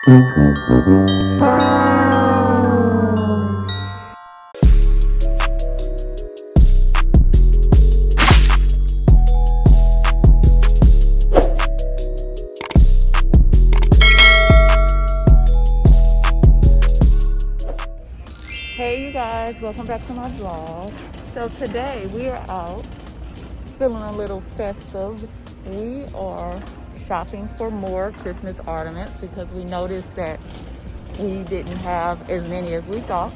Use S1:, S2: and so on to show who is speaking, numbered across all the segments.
S1: Hey you guys, welcome back to my vlog. So today we are out feeling a little festive. We are shopping for more Christmas ornaments because we noticed that we didn't have as many as we thought.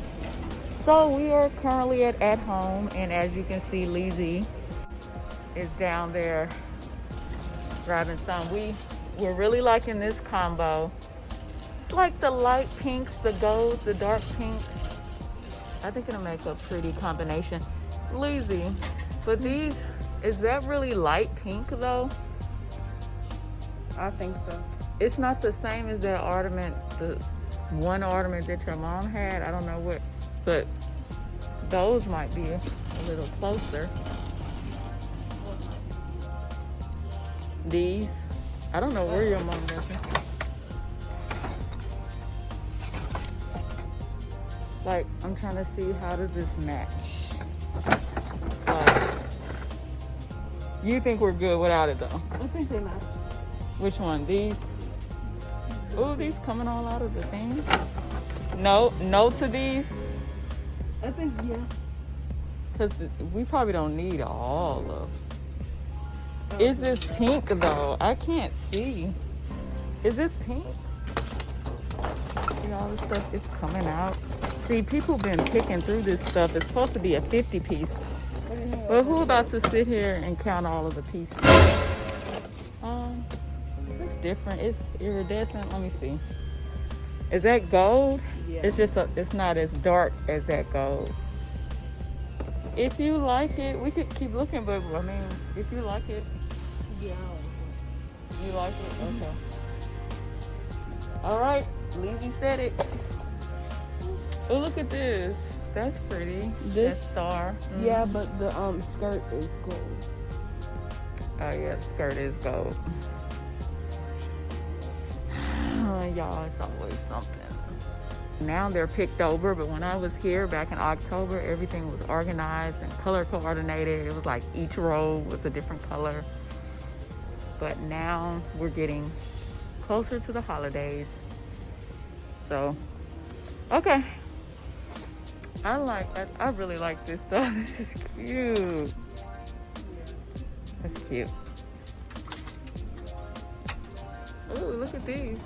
S1: So we are currently at home, and as you can see, Lizzie is down there grabbing some. We're really liking this combo. Like the light pinks, the golds, the dark pinks. I think it'll make a pretty combination. Lizzie, but these, is that really light pink though?
S2: I think so.
S1: It's not the same as that ornament, the one ornament that your mom had. I don't know what, but those might be a little closer. These, I don't know where your mom got them. Like, I'm trying to see, how does this match? Like, you think we're good without it though?
S2: I think they match.
S1: Which one? These? Oh, these coming all out of the thing? No to these?
S2: I think, yeah.
S1: Because we probably don't need all of. Is this pink though? I can't see. Is this pink? See, all this stuff is coming out. See, people been picking through this stuff. It's supposed to be a 50 piece. But who about to sit here and count all of the pieces? It's different. It's iridescent. Let me see. Is that gold?
S2: Yeah.
S1: It's just it's not as dark as that gold. If you like it, we could keep looking, but I mean, if you like it.
S2: Yeah.
S1: You like it? Okay. All right, Lizzie said it. Oh, look at this. That's pretty.
S2: This
S1: that star.
S2: Yeah, but the skirt is gold.
S1: Oh yeah, the skirt is gold. Y'all, it's always something. Now they're picked over, but when I was here back in October, everything was organized and color coordinated. It was like each row was a different color. But now we're getting closer to the holidays. So, okay. I really like this stuff. This is cute. That's cute. Ooh, look at these.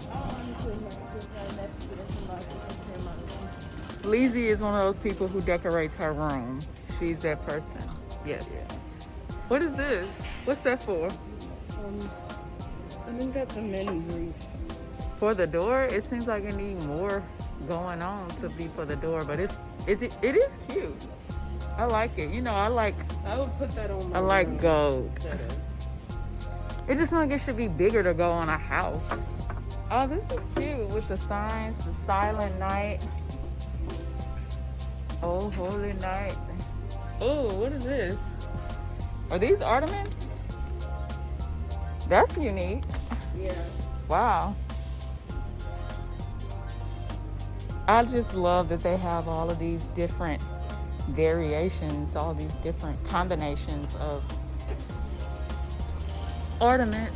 S1: Lizzie is one of those people who decorates her room. She's that person. Yes. What is this? What's that for?
S2: I think that's a mini wreath.
S1: For the door? It seems like it needs more going on to be for the door, but it is cute. I like it. You know, I
S2: would put that on my
S1: I like gold.
S2: setup.
S1: It just like it should be bigger to go on a house. Oh, this is cute with the signs, the silent night. Oh, holy night. Oh, what is this? Are these ornaments? That's unique.
S2: Yeah.
S1: Wow. I just love that they have all of these different variations, all these different combinations of ornaments.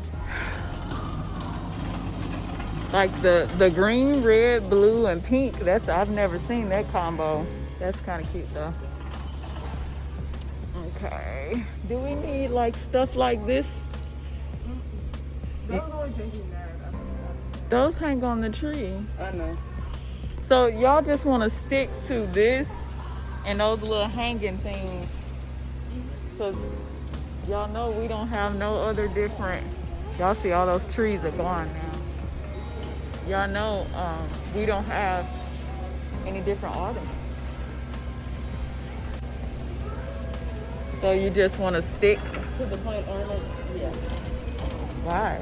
S1: Like the green, red, blue, and pink. I've never seen that combo. That's kind of cute though. Okay. Do we need like stuff like this?
S2: Those always thinking that.
S1: Those hang on the tree.
S2: I know.
S1: So y'all just want to stick to this and those little hanging things. Because y'all know we don't have no other different. Y'all see all those trees are gone now. Y'all know we don't have any different ornaments. So you just want to stick
S2: To the plain ornament? Yeah.
S1: Why?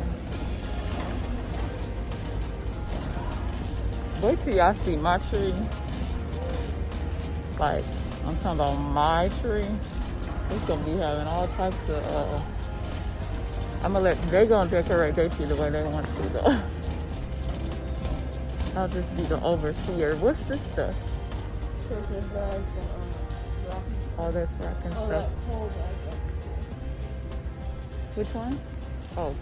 S1: Wait till y'all see my tree. Like, I'm talking about my tree. It's gonna be having all types of, they're gonna decorate their tree the way they want to though. I'll just be the overseer. What's this stuff?
S2: Christmas bags and rocking.
S1: Oh, that's rocking
S2: Oh,
S1: stuff.
S2: that whole bag.
S1: Which one? Oh.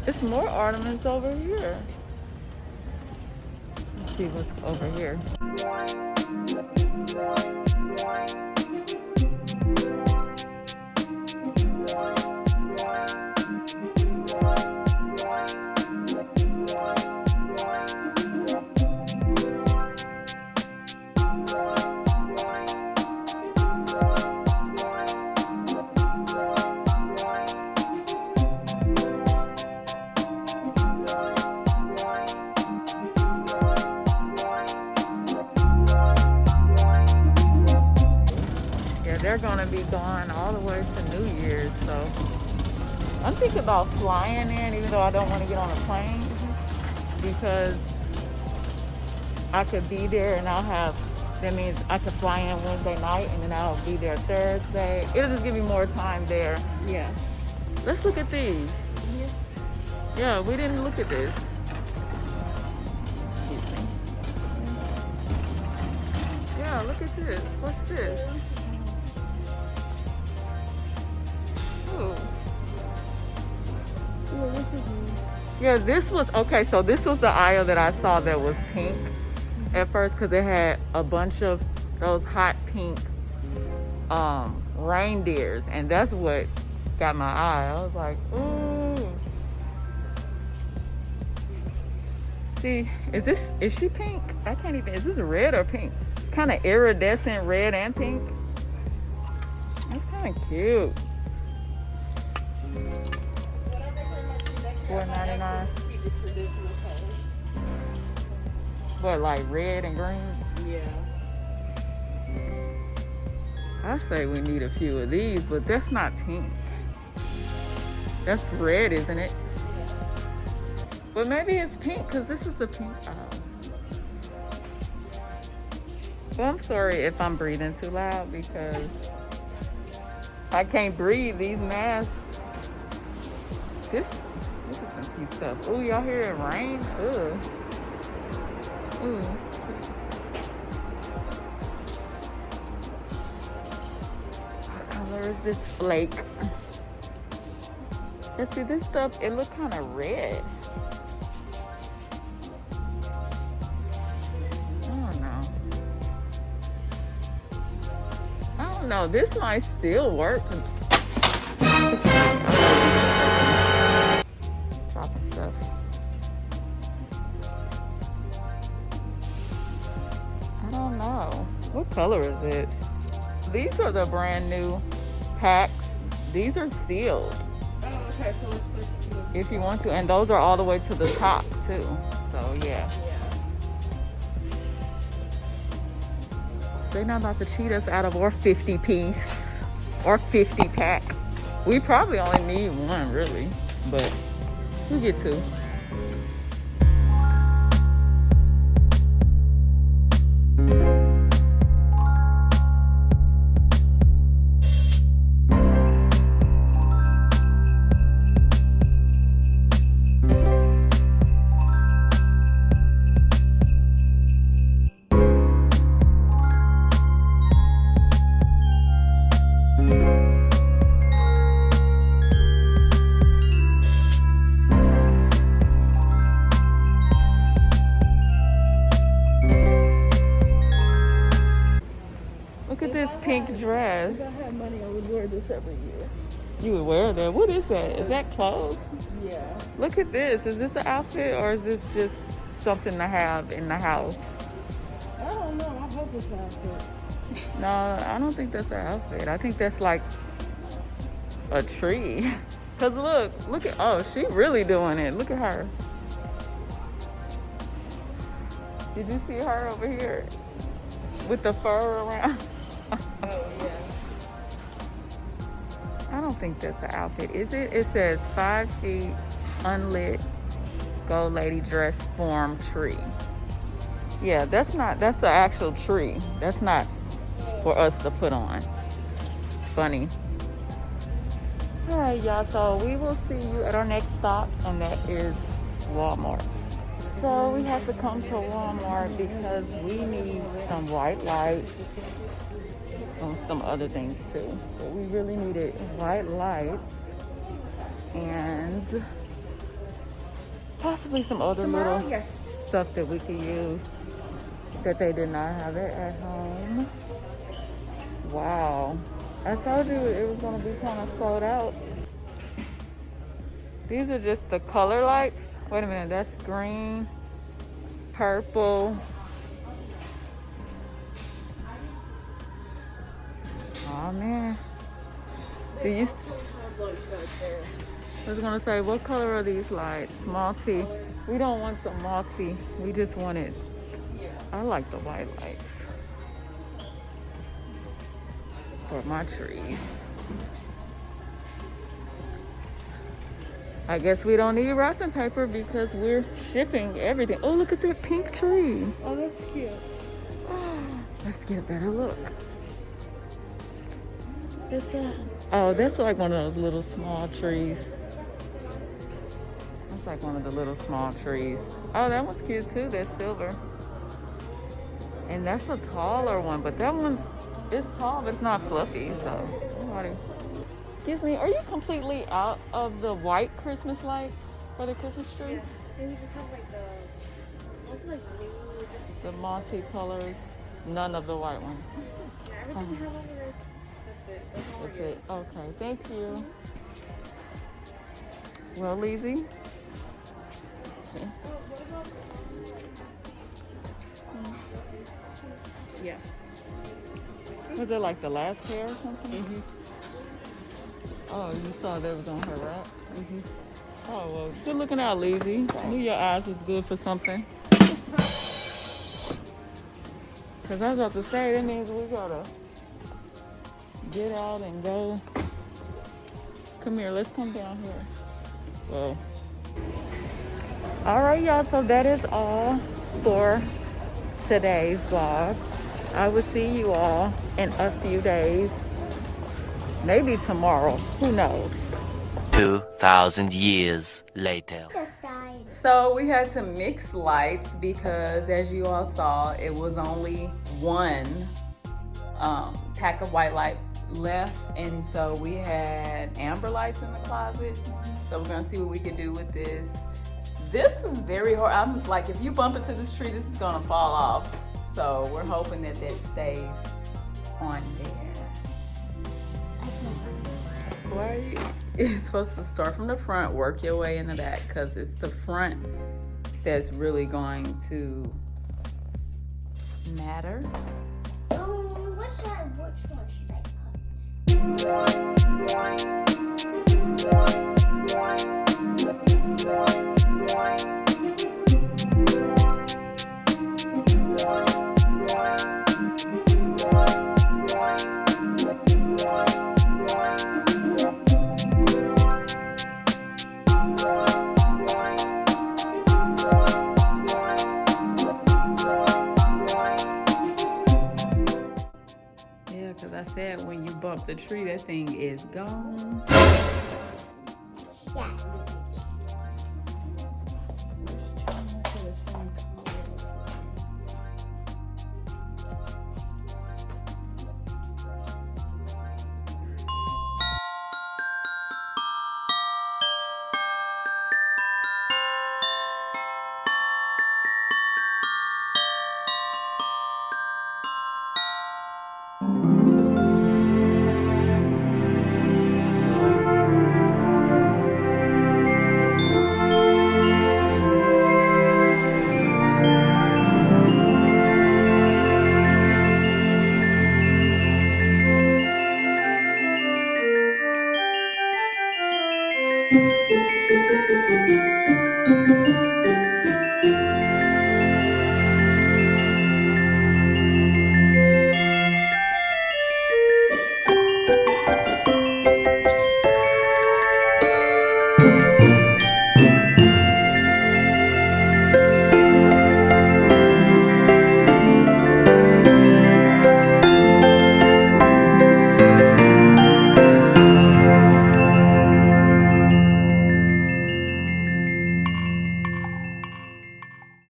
S1: It's more ornaments over here. Let's see what's over here. They're gonna be gone all the way to New Year's, so I'm thinking about flying in, even though I don't want to get on a plane, because I could be there and that means I could fly in Wednesday night and then I'll be there Thursday. It'll just give me more time there.
S2: Yeah.
S1: Let's look at these. Yeah, we didn't look at this. Excuse me. Yeah, look at this. What's this? Ooh. Yeah, this was, okay, so this was the aisle that I saw that was pink at first, because it had a bunch of those hot pink reindeers, and that's what got my eye. I was like, ooh. See, is she pink? I can't even, is this red or pink? It's kind of iridescent red and pink. That's kind of cute. $4.99.
S2: Keep the traditional colors.
S1: What, like red and green?
S2: Yeah.
S1: I say we need a few of these, but that's not pink. That's red, isn't it?
S2: Yeah.
S1: But maybe it's pink, because this is the pink aisle. Well, I'm sorry if I'm breathing too loud, because I can't breathe. These masks. This is some cute stuff. Ooh, y'all hear it rain? Ugh. Ooh. What color is this flake? Let's see, this stuff, it looks kind of red. I don't know. This might still work. Dropping stuff. I don't know. What color is it? These are the brand new packs. These are sealed.
S2: Oh, okay. So let's switch to
S1: If you want to. And those are all the way to the top, too. So, yeah. They're not about to cheat us out of our 50 piece or 50 pack. We probably only need one, really, but we'll get two. Pink dress.
S2: If I had money, I would wear this every year.
S1: You would wear that? What is that? Is that clothes?
S2: Yeah.
S1: Look at this. Is this an outfit or is this just something to have in the house?
S2: I don't know. I hope it's an outfit.
S1: No, I don't think that's an outfit. I think that's like a tree. Cause look at, oh, she really doing it. Look at her. Did you see her over here with the fur around?
S2: Oh, yeah.
S1: I don't think that's an outfit, is it? It says 5 feet, unlit, gold lady dress form tree. Yeah, that's the actual tree. That's not for us to put on. Funny. All right, y'all. So we will see you at our next stop, and that is Walmart. So we had to come to Walmart because we need some white lights and some other things too. But we really needed white lights and possibly some other little stuff that we could use that they did not have it at home. Wow. I told you it was going to be kind of sold out. These are just the color lights. Wait a minute, that's green, purple. Oh man. Do you? I was gonna say, what color are these lights? Multi. We don't want the multi. We just want it. I like the white lights for my trees. I guess we don't need wrapping paper because we're shipping everything. Oh, look at that pink tree.
S2: Oh, that's cute.
S1: Let's get a better look. What's that? Oh, that's like one of those little small trees. That's like one of the little small trees. Oh, that one's cute too. That's silver. And that's a taller one, but that one's it's tall, but it's not fluffy. So, excuse me, are you completely out of the white Christmas lights for the Christmas tree?
S3: Yeah. And we just have like the, also like blue, just
S1: The multicolored, none of the white ones.
S3: yeah, everything we have over there is, that's it. That's all
S1: That's
S3: we're
S1: it. Okay, thank you. Well, Lizzie. See?
S2: Yeah.
S1: Was it like the last pair or something? Oh, you saw that was on her rack? Oh, well, good looking out, Lizzie. I knew your eyes was good for something. Because I was about to say, that means we gotta get out and go. Come here, let's come down here. Whoa. All right, y'all, so that is all for today's vlog. I will see you all in a few days. Maybe tomorrow, who knows?
S4: 2,000 years later.
S1: So we had to mix lights because, as you all saw, it was only one pack of white lights left, and so we had amber lights in the closet. So we're gonna see what we can do with this. This is very hard. I'm like, if you bump into this tree, this is gonna fall off. So we're hoping that that stays on there. Right? You're supposed to start from the front, work your way in the back, because it's the front that's really going to matter.
S3: Which one should I
S1: Yeah, because I said when you bump the tree, that thing is gone.